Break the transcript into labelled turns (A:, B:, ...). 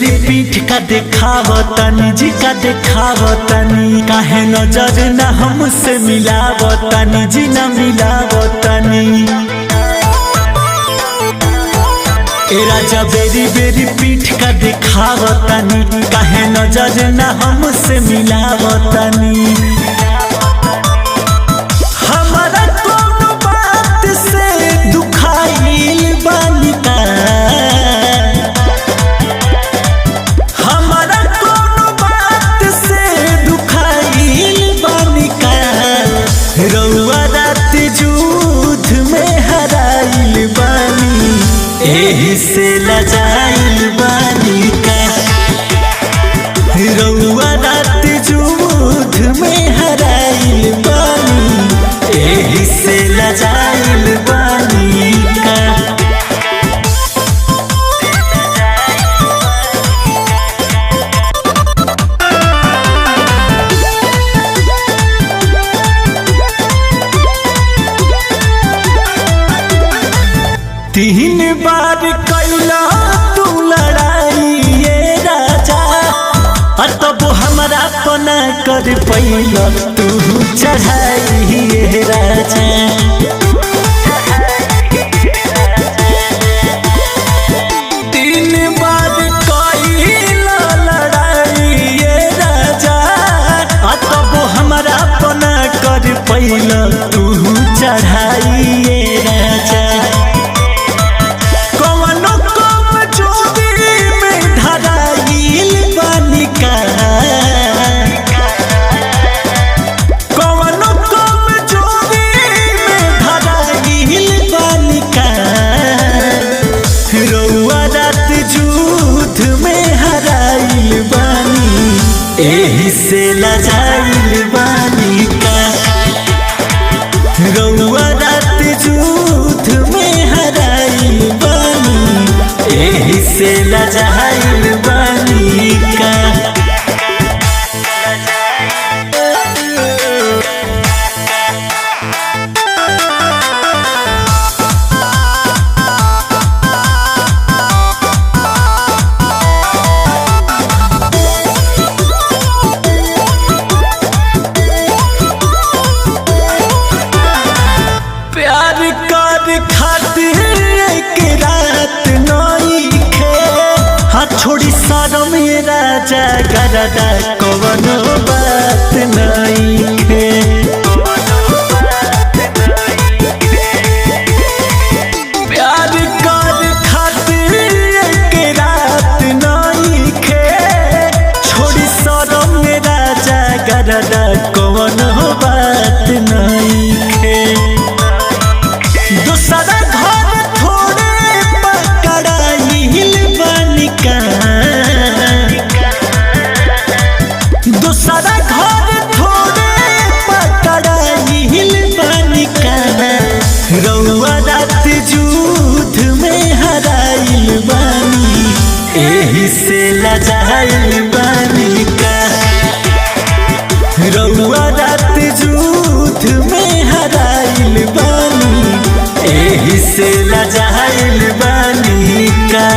A: बेरी पीठ का देखावतनी जी का देखावतनी काहे नजर न हमसे मिलावतनी जी न मिलावतनी। ए राजा बेरी बेरी पीठ का देखावतनी काहे नजर न हमसे मिलावतनी। हमारा कोनो बात से दुखाइल बानी का, हमारा कोनो बात से दुखाइल बानी का। रउआ रात जुध में हराइल बानी एही से लजाइल बानी का। रउआ रात जुध में हराइल बानी एही से लजाइल बानी का। तीन बार कैला तू लड़ाई ये राजा, तब हमरा पना कर पैला तू चढ़ाई ये राजा। तीन बार कैला लड़ाई ये राजा, तब हमरा पना कर पैला तू चढ़ाई ये राजा। एही से लजाइल बानी का। रउआ रात जुध में हराइल बानी एही से लजाइल बानी का। खातिर एक रात नइखे छोड़ी शरम राजा गरदा कवनो बात नइखे। प्यार कर खातिर एक रात नइखे छोड़ी शरम राजा गरदा कवनो बात नइखे। दूसरा घर थोड़े पकड़ाइल बानी का, दूसरा घर थोड़े पकड़ाइल बानी का। रउआ रात जुध में हराइल बानी एही से लजाइल बानी का। रउआ रात जुध में हराइल बानी एही से लजाइल बानी का।